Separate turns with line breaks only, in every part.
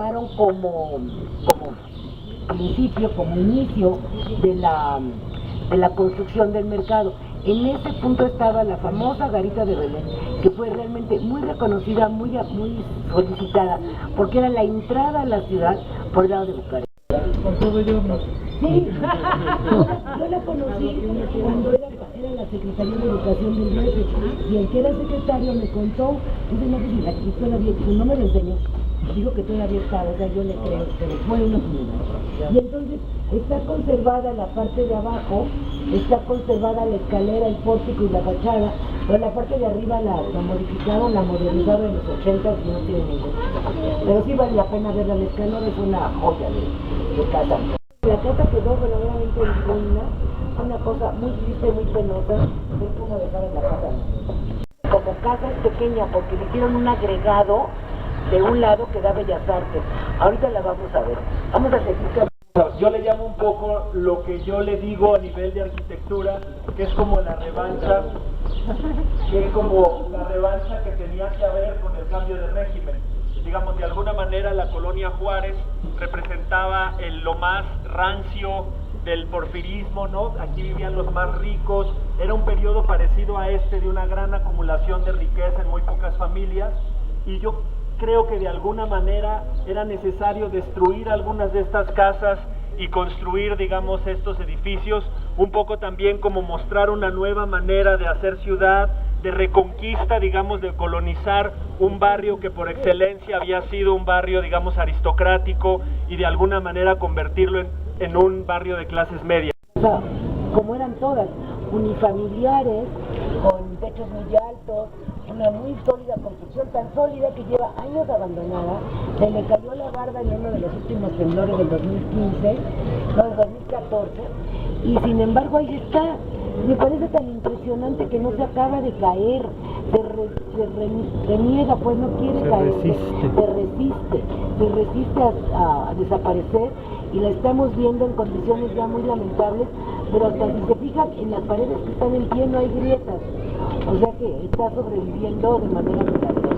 tomaron como principio, como inicio de la construcción del mercado. En ese punto estaba la famosa garita de Belén, que fue realmente muy reconocida, muy solicitada, porque era la entrada a la ciudad por el lado de Bucarest.
Por todo ello,
Sí, yo la conocí cuando era la Secretaría de Educación del DF, y el que era secretario me contó, dice, no sé si aquí todavía, no me lo enseñó, digo que todavía está, o sea, yo le creo, pero fue una comunidad. Y entonces está conservada la parte de abajo, está conservada la escalera, el pórtico y la fachada, pero la parte de arriba la modificaron, la modernizaron en los 80 y no tiene ningún. Pero sí vale la pena verla, la escalera es una joya de casa. La casa quedó verdaderamente en ruina, una cosa muy triste, muy penosa, ver cómo dejaron la casa. Como casa es pequeña porque le hicieron un agregado de un lado que da Bellas Artes. Ahorita la vamos a ver. Vamos a seguir.
Yo le llamo un poco lo que yo le digo a nivel de arquitectura, que es como la revancha, que tenía que haber con el cambio de régimen. Digamos, de alguna manera la colonia Juárez representaba lo más rancio del porfirismo, ¿no? Aquí vivían los más ricos, era un periodo parecido a este, de una gran acumulación de riqueza en muy pocas familias, y yo creo que de alguna manera era necesario destruir algunas de estas casas y construir, digamos, estos edificios, un poco también como mostrar una nueva manera de hacer ciudad, de reconquista, digamos, de colonizar un barrio que por excelencia había sido un barrio, digamos, aristocrático, y de alguna manera convertirlo en un barrio de clases medias.
Como eran todas, unifamiliares, con techos muy altos, una muy sólida construcción, tan sólida que lleva años abandonada. Se le cayó la barda en uno de los últimos temblores del 2015, no, del 2014, y sin embargo ahí está. Me parece tan impresionante que no se acaba de caer, se reniega, pues no quiere caer, se resiste a desaparecer, y la estamos viendo en condiciones ya muy lamentables, pero hasta si se fijan en las paredes que están en pie no hay grietas, o sea que está sobreviviendo de manera milagrosa.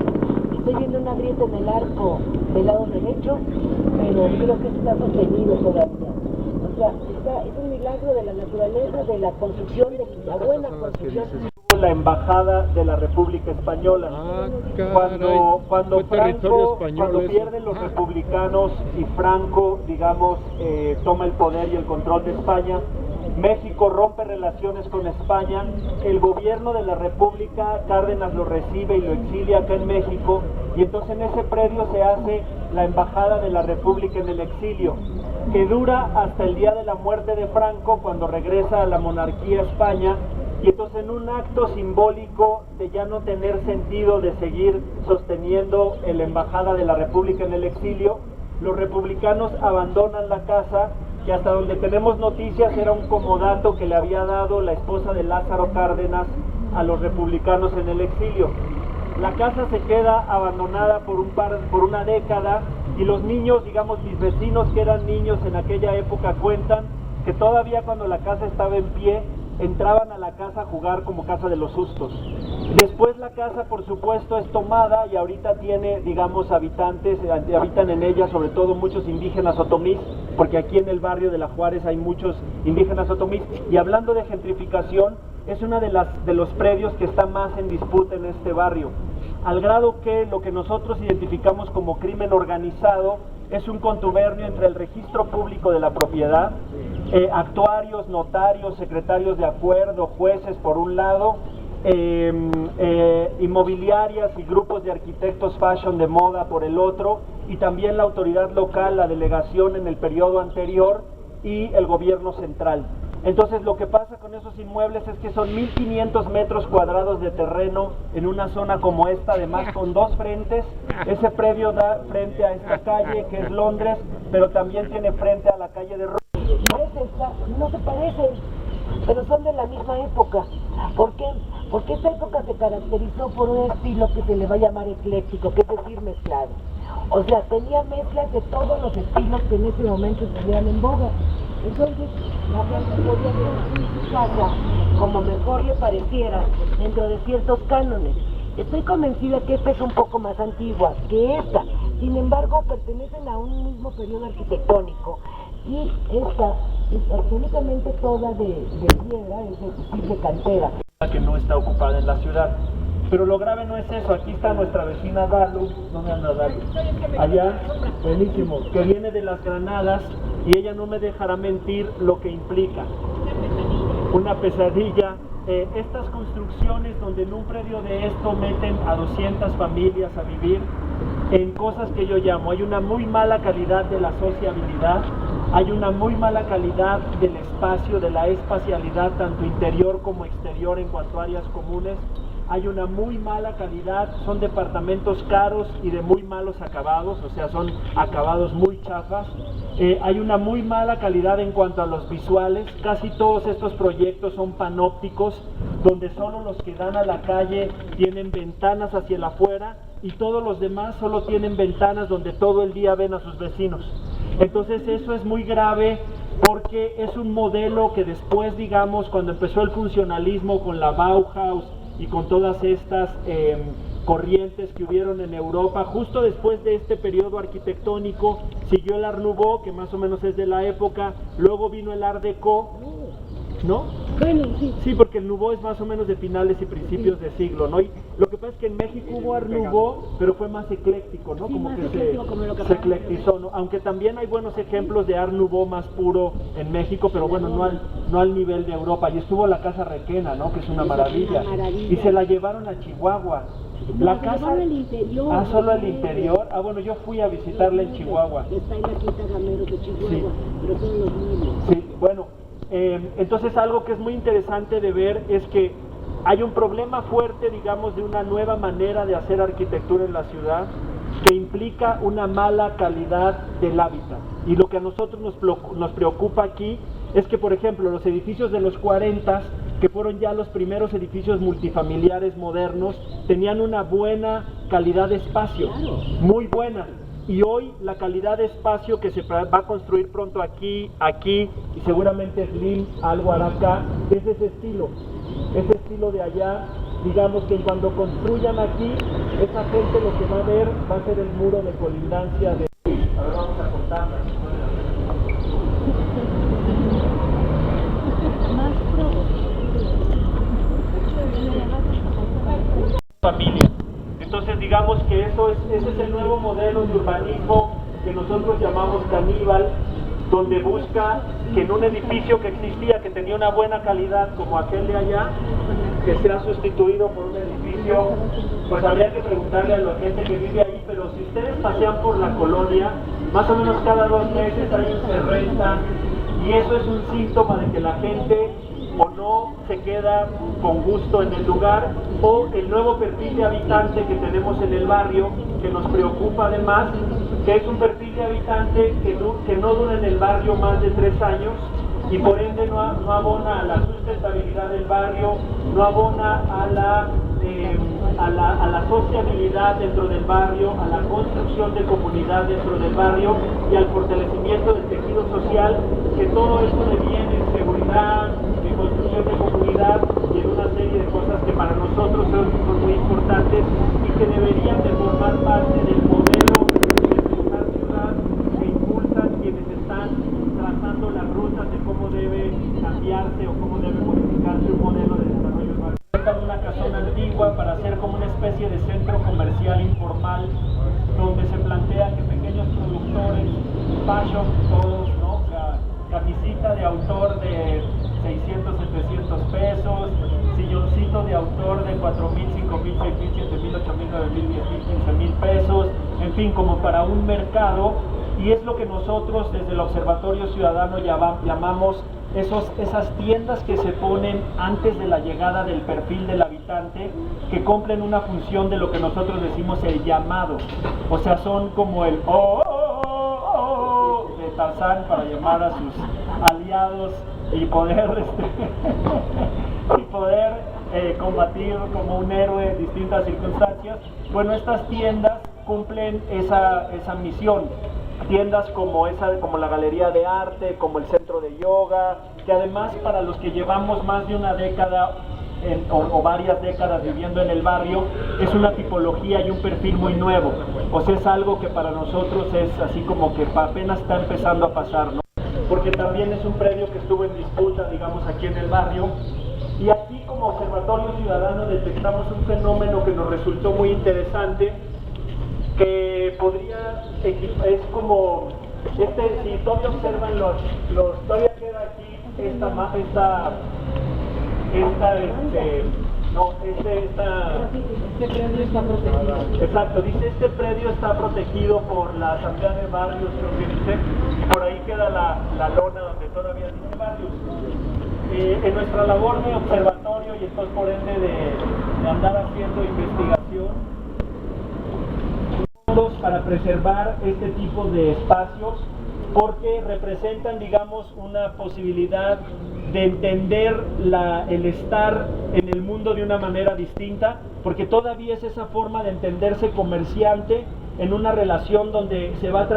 Estoy viendo una grieta en el arco del lado derecho, pero creo que está sostenido todavía. O sea, es un milagro de la naturaleza, de la construcción, de la buena construcción.
La embajada de la República Española. Cuando pierden los republicanos y Franco, digamos, toma el poder y el control de España, México rompe relaciones con España, el gobierno de la República, Cárdenas lo recibe y lo exilia acá en México, y entonces en ese predio se hace la embajada de la República en el exilio, que dura hasta el día de la muerte de Franco, cuando regresa a la monarquía a España. Y entonces, en un acto simbólico de ya no tener sentido de seguir sosteniendo la embajada de la República en el exilio, los republicanos abandonan la casa, que hasta donde tenemos noticias era un comodato que le había dado la esposa de Lázaro Cárdenas a los republicanos en el exilio. La casa se queda abandonada por una década, y los niños, digamos, mis vecinos que eran niños en aquella época, cuentan que todavía cuando la casa estaba en pie, entraban a la casa a jugar como casa de los sustos. Después la casa, por supuesto, es tomada, y ahorita tiene, digamos, habitantes, habitan en ella sobre todo muchos indígenas otomís, porque aquí en el barrio de la Juárez hay muchos indígenas otomís, y hablando de gentrificación, es una de los predios que está más en disputa en este barrio, al grado que lo que nosotros identificamos como crimen organizado es un contubernio entre el registro público de la propiedad, actuarios, notarios, secretarios de acuerdo, jueces por un lado, inmobiliarias y grupos de arquitectos fashion de moda por el otro, y también la autoridad local, la delegación en el periodo anterior, y el gobierno central. Entonces lo que pasa con esos inmuebles es que son 1.500 metros cuadrados de terreno en una zona como esta, además con dos frentes. Ese predio da frente a esta calle que es Londres, pero también tiene frente a la calle de Roma.
No se parecen, pero son de la misma época. ¿Por qué? Porque esta época se caracterizó por un estilo que se le va a llamar ecléctico, que es decir, mezclado. O sea, tenía mezclas de todos los estilos que en ese momento estuvieran en boga. Entonces, la gente podía construir su casa como mejor le pareciera, dentro de ciertos cánones. Estoy convencida que esta es un poco más antigua que esta, sin embargo pertenecen a un mismo periodo arquitectónico, y esta es absolutamente toda de piedra, es decir, de cantera.
Que no está ocupada en la ciudad. Pero lo grave no es eso, aquí está nuestra vecina Dalu, ¿dónde anda Dalu? Allá, buenísimo, que viene de las Granadas, y ella no me dejará mentir lo que implica. Una pesadilla. Estas construcciones donde en un predio de esto meten a 200 familias a vivir en cosas que yo llamo, hay una muy mala calidad de la sociabilidad, hay una muy mala calidad del espacio, de la espacialidad, tanto interior como exterior en cuanto a áreas comunes, hay una muy mala calidad, son departamentos caros y de muy malos acabados, o sea, son acabados muy chafas. Hay una muy mala calidad en cuanto a los visuales, casi todos estos proyectos son panópticos, donde solo los que dan a la calle tienen ventanas hacia el afuera y todos los demás solo tienen ventanas donde todo el día ven a sus vecinos. Entonces eso es muy grave porque es un modelo que después, digamos, cuando empezó el funcionalismo con la Bauhaus y con todas estas corrientes que hubieron en Europa, justo después de este periodo arquitectónico siguió el Art Nouveau, que más o menos es de la época, luego vino el Art Deco, ¿no?
Bueno, sí.
Sí, porque el Nouveau es más o menos de finales y principios de siglo, ¿no? Y lo que pasa es que en México hubo Art Nouveau, pero fue más ecléctico, ¿no?
Sí,
como
más
que
ecléctico, como lo que
se eclectizó, ¿no? Aunque también hay buenos ejemplos de Art Nouveau más puro en México, pero bueno, no al nivel de Europa. Y estuvo la Casa Requena, ¿no? Que es una maravilla. Y se la llevaron a Chihuahua.
No,
La casa
al interior.
Ah, solo al interior. Ah, bueno, yo fui a visitarla en Chihuahua.
Está en la Quinta Gamero de Chihuahua, sí. Pero son los mismos.
Sí, bueno, entonces algo que es muy interesante de ver es que hay un problema fuerte, digamos, de una nueva manera de hacer arquitectura en la ciudad que implica una mala calidad del hábitat. Y lo que a nosotros nos preocupa aquí es que, por ejemplo, los edificios de los 40, que fueron ya los primeros edificios multifamiliares modernos, tenían una buena calidad de espacio, muy buena. Y hoy la calidad de espacio que se va a construir pronto aquí y seguramente Slim algo hará acá, es ese estilo de allá. Digamos que cuando construyan aquí, esa gente lo que va a ver va a ser el muro de colindancia de... A ver, vamos a contarla. Familia. Entonces digamos que ese es el nuevo modelo de urbanismo que nosotros llamamos caníbal, donde busca que en un edificio que existía, que tenía una buena calidad como aquel de allá, que sea sustituido por un edificio, pues habría que preguntarle a la gente que vive ahí, pero si ustedes pasean por la colonia, más o menos cada 2 meses hay un se renta, y eso es un síntoma de que la gente o no se queda con gusto en el lugar, o el nuevo perfil de habitante que tenemos en el barrio, que nos preocupa además, que es un perfil de habitante que no dura en el barrio más de 3 años, y por ende no abona a la sustentabilidad del barrio, no abona a la sociabilidad dentro del barrio, a la construcción de comunidad dentro del barrio y al fortalecimiento del tejido social, que todo esto deviene en seguridad, en construcción de comunidad y en una serie de cosas que para nosotros son muy importantes y que deberían de formar parte del modelo de la ciudad que impulsan quienes están trazando las rutas de cómo debe cambiarse o cómo debe modificarse un modelo de desarrollo urbano. Una casona antigua para hacer como una especie de centro comercial informal donde se plantea que pequeños productores, fashion todos, ¿no? O sea, camisita de autor de 600, 700 pesos, silloncito de autor de 4,000, 5,000, 6,000, 7,000, 8,000, 9,000, 10,000, 15,000 pesos, en fin, como para un mercado. Y es lo que nosotros desde el Observatorio Ciudadano llamamos esas tiendas que se ponen antes de la llegada del perfil del habitante, que cumplen una función de lo que nosotros decimos el llamado. O sea, son como el de Tarzán para llamar a sus aliados y poder combatir como un héroe en distintas circunstancias. Bueno, estas tiendas cumplen esa misión. Tiendas como la Galería de Arte, como el Centro de Yoga, que además para los que llevamos más de una década o varias décadas viviendo en el barrio, es una tipología y un perfil muy nuevo. O sea, es algo que para nosotros es así como que apenas está empezando a pasar, ¿no? Porque también es un predio que estuvo en disputa, digamos, aquí en el barrio. Y aquí como Observatorio Ciudadano detectamos un fenómeno que nos resultó muy interesante, que podría, es como, si todavía observan todavía queda aquí este predio está protegido. Exacto, dice este predio está protegido por la Asamblea de Barrios, creo que dice, y por ahí queda la lona donde todavía dice barrios. En nuestra labor de observatorio y entonces por ende de andar haciendo investigación para preservar este tipo de espacios, porque representan, digamos, una posibilidad de entender el estar en el mundo de una manera distinta, porque todavía es esa forma de entenderse comerciante en una relación donde se va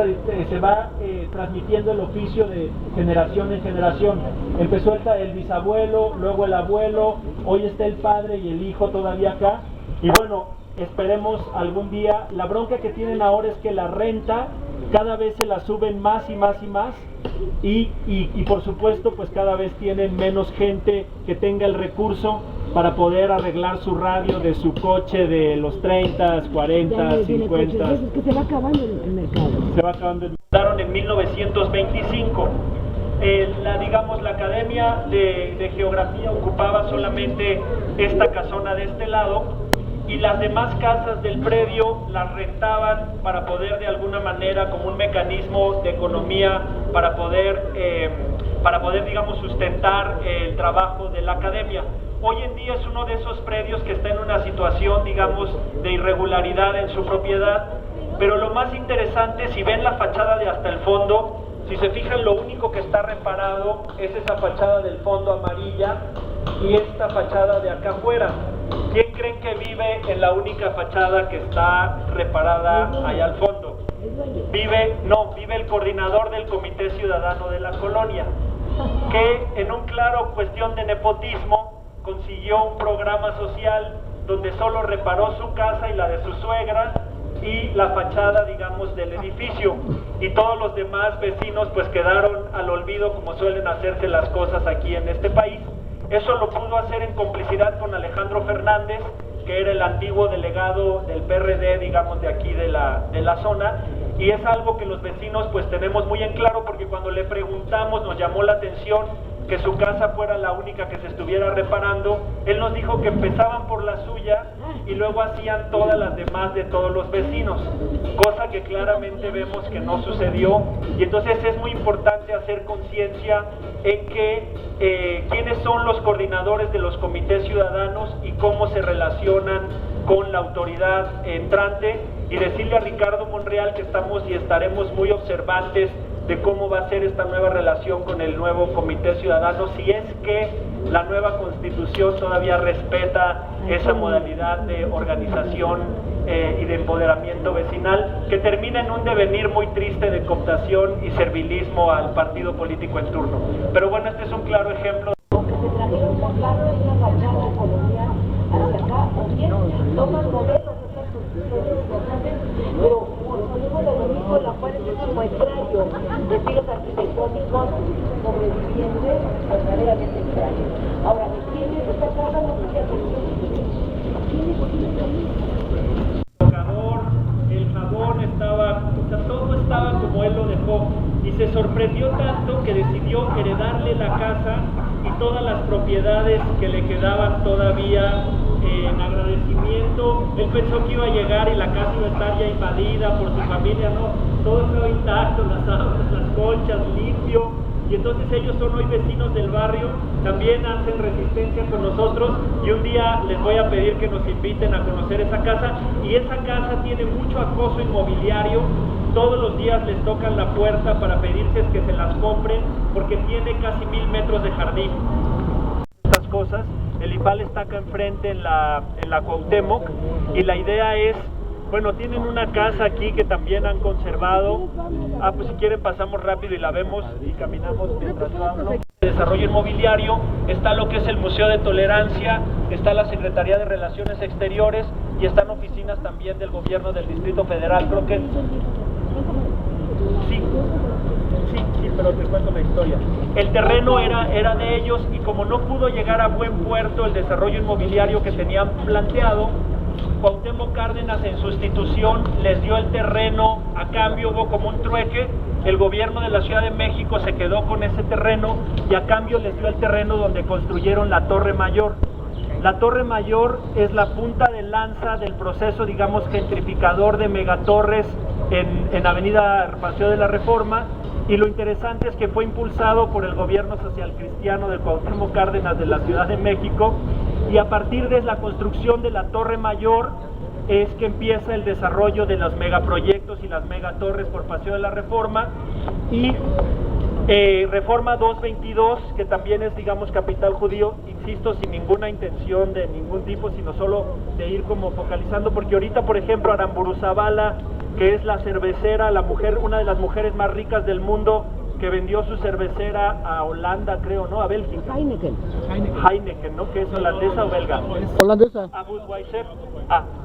transmitiendo el oficio de generación en generación. Empezó el bisabuelo, luego el abuelo, hoy está el padre y el hijo todavía acá, y bueno, esperemos algún día. La bronca que tienen ahora es que la renta cada vez se la suben más y más y más, y por supuesto pues cada vez tienen menos gente que tenga el recurso para poder arreglar su radio de su coche de los 30, 40, 50.
Es que se va acabando el mercado.
Se va acabando. Fundaron en 1925. La Academia de Geografía ocupaba solamente esta casona de este lado, y las demás casas del predio las rentaban para poder de alguna manera, como un mecanismo de economía, para poder digamos sustentar el trabajo de la academia. Hoy en día es uno de esos predios que está en una situación, digamos, de irregularidad en su propiedad, pero lo más interesante, si ven la fachada de hasta el fondo, si se fijan, lo único que está reparado es esa fachada del fondo amarilla y esta fachada de acá afuera. ¿Quién creen que vive en la única fachada que está reparada allá al fondo? Vive el coordinador del Comité Ciudadano de la colonia, que en un claro cuestión de nepotismo consiguió un programa social donde solo reparó su casa y la de su suegra y la fachada, digamos, del edificio, y todos los demás vecinos pues quedaron al olvido, como suelen hacerse las cosas aquí en este país. Eso lo pudo hacer en complicidad con Alejandro Fernández, que era el antiguo delegado del PRD, digamos, de aquí de la zona, y es algo que los vecinos pues tenemos muy en claro, porque cuando le preguntamos nos llamó la atención que su casa fuera la única que se estuviera reparando. Él nos dijo que empezaban por la suya y luego hacían todas las demás de todos los vecinos, cosa que claramente vemos que no sucedió, y entonces es muy importante hacer conciencia en que quiénes son los coordinadores de los comités ciudadanos y cómo se relacionan con la autoridad entrante, y decirle a Ricardo Monreal que estamos y estaremos muy observantes de cómo va a ser esta nueva relación con el nuevo Comité Ciudadano, si es que la nueva Constitución todavía respeta esa modalidad de organización y de empoderamiento vecinal, que termina en un devenir muy triste de cooptación y servilismo al partido político en turno. Pero bueno, este es un claro ejemplo.
Aunque se trajeron una fachada colonial hacia acá, o bien toman modelos de esas construcciones importantes, pero ponemos el único, la cual es un muestrario de estilos arquitectónicos sobrevivientes verdaderamente extraños. Ahora, ¿quién es esta casa? No sé
el jabón estaba, o sea, todo estaba como él lo dejó, y se sorprendió tanto que decidió heredarle la casa y todas las propiedades que le quedaban todavía en agradecimiento. Él pensó que iba a llegar y la casa iba a estar ya invadida por su familia, no, todo estaba intacto, las sábanas, las colchas, limpio, y entonces ellos son hoy vecinos del barrio, también hacen resistencia con nosotros, y un día les voy a pedir que nos inviten a conocer esa casa, y esa casa tiene mucho acoso inmobiliario. Todos los días les tocan la puerta para pedirles que se las compren, porque tiene casi 1000 metros de jardín. Estas cosas, el IPAL está acá enfrente en la Cuauhtémoc, y la idea es, bueno, tienen una casa aquí que también han conservado. Pues si quieren pasamos rápido y la vemos y caminamos mientras hablo. Desarrollo Inmobiliario, está lo que es el Museo de Tolerancia, está la Secretaría de Relaciones Exteriores y están oficinas también del gobierno del Distrito Federal. Creo que sí, pero te cuento la historia. El terreno era de ellos y como no pudo llegar a buen puerto el desarrollo inmobiliario que tenían planteado, Cuauhtémoc Cárdenas en sustitución les dio el terreno a cambio, hubo como un trueque, el gobierno de la Ciudad de México se quedó con ese terreno y a cambio les dio el terreno donde construyeron la Torre Mayor. La Torre Mayor es la punta de lanza del proceso, digamos, gentrificador de megatorres en Avenida Paseo de la Reforma, y lo interesante es que fue impulsado por el gobierno social cristiano de Cuauhtémoc Cárdenas de la Ciudad de México, y a partir de la construcción de la Torre Mayor es que empieza el desarrollo de los megaproyectos y las megatorres por Paseo de la Reforma, y Reforma 222, que también es, digamos, capital judío, insisto, sin ninguna intención de ningún tipo, sino solo de ir como focalizando, porque ahorita, por ejemplo, Aramburuzabala, que es la cervecera, la mujer, una de las mujeres más ricas del mundo, que vendió su cervecera a Holanda, creo, ¿no? A Bélgica. Heineken, ¿no? Que es holandesa o belga.
Holandesa.
A Budweiser.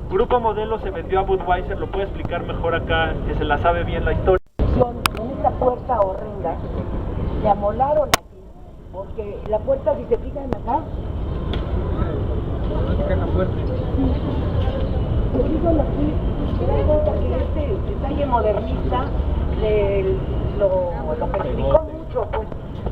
Grupo Modelo se vendió a Budweiser, lo puede explicar mejor acá, que se la sabe bien la historia.
En esta puerta horrenda, le amolaron aquí, porque la puerta, si se fijan acá, se fijan aquí, se dan cuenta que este detalle modernista lo perjudicó mucho, pues,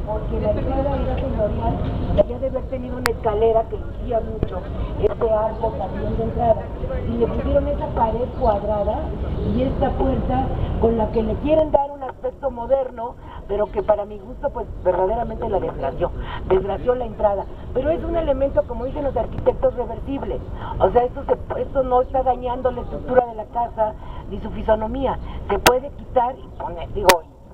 porque la entrada era señorial, debía de haber tenido una escalera que lucía mucho, este arco también de entrada, y le pusieron esa pared cuadrada y esta puerta con la que le quieren dar un aspecto moderno, pero que para mi gusto pues verdaderamente la desgració la entrada, pero es un elemento, como dicen los arquitectos, reversible, o sea, esto no está dañando la estructura de la casa ni su fisonomía, se puede quitar y poner,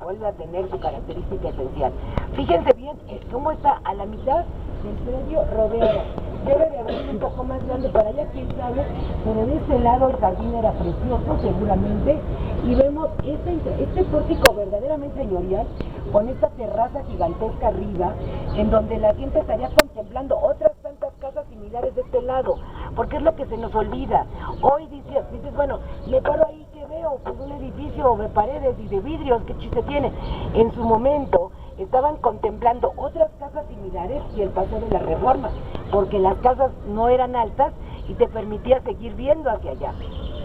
vuelve a tener su característica esencial. Fíjense bien cómo está a la mitad del predio rodeado. Debe de haber un poco más grande para allá, quién sabe, pero de este lado el jardín era precioso seguramente, y vemos este pórtico verdaderamente señorial, con esta terraza gigantesca arriba, en donde la gente estaría contemplando otras tantas casas similares de este lado, porque es lo que se nos olvida. Hoy dices, bueno, me paro ahí, ¿qué veo? Pues un edificio de paredes y de vidrios, ¿qué chiste tiene? En su momento estaban contemplando otras casas similares y el Paseo de la Reforma, porque las casas no eran altas y te permitía seguir viendo hacia allá,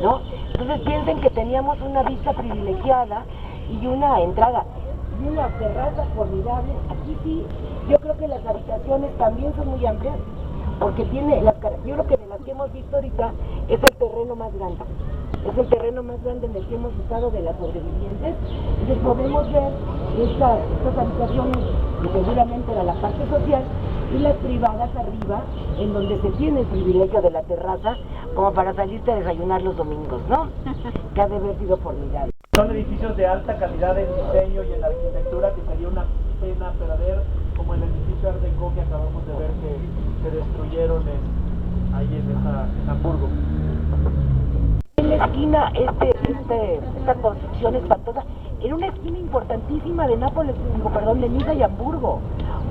¿no? Entonces piensen que teníamos una vista privilegiada y una entrada y una terraza formidable. Aquí sí, yo creo que las habitaciones también son muy amplias, porque yo creo que de las que hemos visto ahorita es el terreno más grande. Es el terreno más grande en el que hemos estado de las sobrevivientes. Entonces podemos ver estas habitaciones, que seguramente era la parte social, y las privadas arriba, en donde se tiene el privilegio de la terraza, como para salirte a desayunar los domingos, ¿no? Que ha de haber sido formidable.
Son edificios de alta calidad en diseño y en arquitectura, que sería una pena perder, como el edificio Art Deco que acabamos de ver que destruyeron ahí en Hamburgo.
En la esquina, esta construcción espantosa, era una esquina importantísima de de Niza y Hamburgo,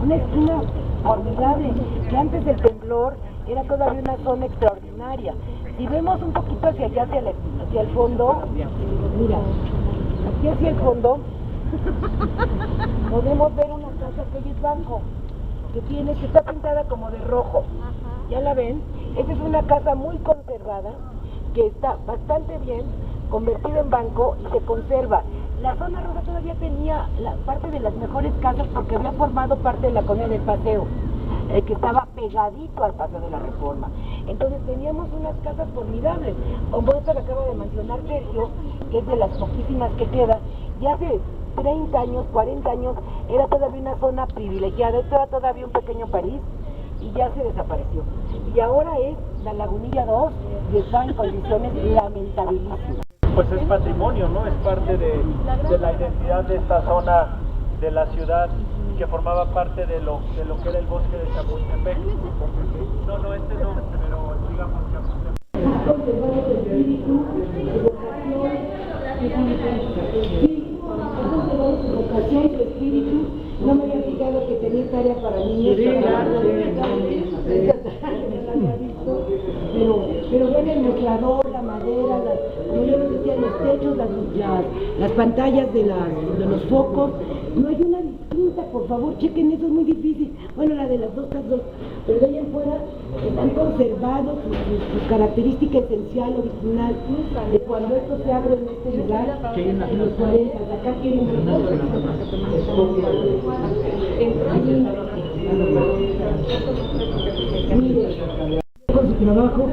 una esquina formidable, que antes del temblor era todavía una zona extraordinaria. Si vemos un poquito hacia allá, hacia el fondo, mira, aquí hacia el fondo, podemos ver una casa que hoy es banco, que está pintada como de rojo, ¿ya la ven? Esta es una casa muy conservada, que está bastante bien, convertido en banco y se conserva. La zona roja todavía tenía parte de las mejores casas porque había formado parte de la colonia del Paseo, que estaba pegadito al Paseo de la Reforma. Entonces teníamos unas casas formidables, como esta que acaba de mencionar Sergio, que es de las poquísimas que queda, y hace 30 años, 40 años, era todavía una zona privilegiada, esto era todavía un pequeño París, y ya se desapareció. Y ahora es la Lagunilla 2 y está en condiciones lamentabilísimas.
Pues es patrimonio, ¿no? Es parte de la identidad de esta zona de la ciudad, que formaba parte de lo que era el bosque de Chapultepec. No, este no, pero digamos Chapultepec.
Sí, su vocación, su espíritu. No me había fijado que tenía esta área para niños. Pero ven el mostrador, la madera, como yo les decía, los techos, las pantallas de los focos, no hay una distinta, por favor, chequen eso, es muy difícil. Bueno, la de las dos, pero de ahí en fuera están conservados su característica esencial, original, de cuando esto se abre en este lugar, en los 40, acá quieren con su trabajo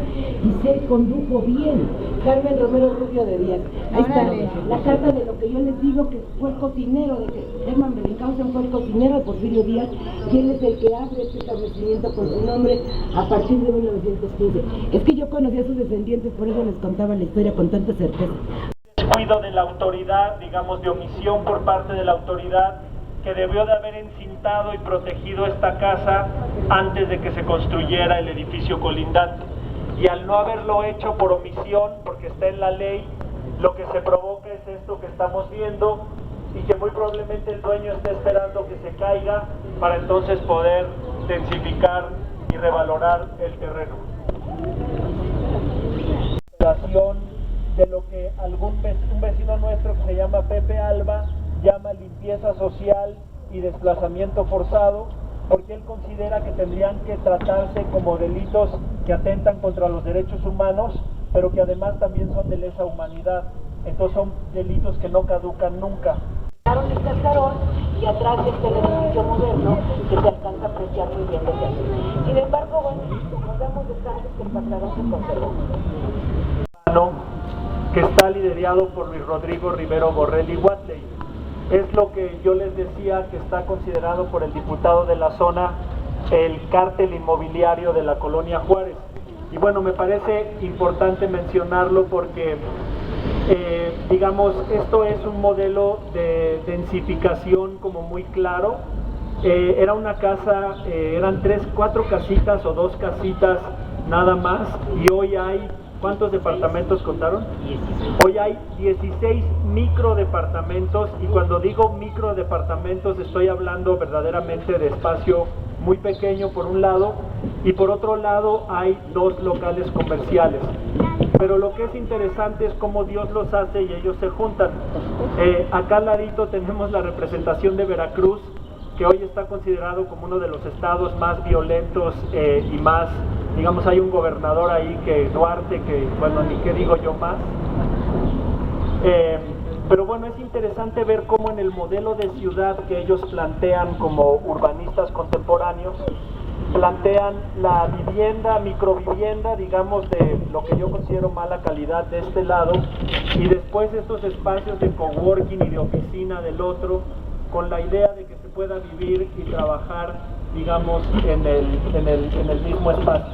y se condujo bien. Carmen Romero Rubio de Díaz. Ahí está la carta de lo que yo les digo, que fue el cocinero, de que Herman Bellinghausen fue el cocinero de Porfirio Díaz, y él es el que abre este establecimiento con su nombre a partir de 1915. Es que yo conocí a sus descendientes, por eso les contaba la historia con tanta certeza.
Descuido de la autoridad, digamos de omisión por parte de la autoridad, que debió de haber encintado y protegido esta casa antes de que se construyera el edificio colindante. Y al no haberlo hecho por omisión, porque está en la ley, lo que se provoca es esto que estamos viendo, y que muy probablemente el dueño esté esperando que se caiga para entonces poder densificar y revalorar el terreno. De lo que un vecino nuestro que se llama Pepe Alba llama limpieza social y desplazamiento forzado, porque él considera que tendrían que tratarse como delitos que atentan contra los derechos humanos, pero que además también son de lesa humanidad. Entonces son delitos que no caducan nunca.
El cascarón y atrás está el edificio moderno que se alcanza a apreciar muy bien desde aquí. Sin embargo, bueno, nos damos de cuenta que el pasado se conservó.
Que está liderado por Luis Rodrigo Rivero Borrelli Watley. Es lo que yo les decía, que está considerado por el diputado de la zona el cártel inmobiliario de la colonia Juárez. Y bueno, me parece importante mencionarlo porque digamos, esto es un modelo de densificación como muy claro. Era una casa, eran 4 casitas o 2 casitas nada más, y hoy hay, ¿cuántos departamentos contaron? 16. Hoy hay 16 microdepartamentos, y cuando digo microdepartamentos estoy hablando verdaderamente de espacio muy pequeño por un lado, y por otro lado hay 2 locales comerciales. Pero lo que es interesante es cómo Dios los hace y ellos se juntan. Acá al ladito tenemos la representación de Veracruz, que hoy está considerado como uno de los estados más violentos y más, digamos, hay un gobernador ahí, que Duarte, que bueno, ni qué digo yo más. Pero bueno, es interesante ver cómo en el modelo de ciudad que ellos plantean como urbanistas contemporáneos, plantean la vivienda, microvivienda, digamos, de lo que yo considero mala calidad de este lado, y después estos espacios de coworking y de oficina del otro, con la idea de que se pueda vivir y trabajar, digamos, en el mismo espacio.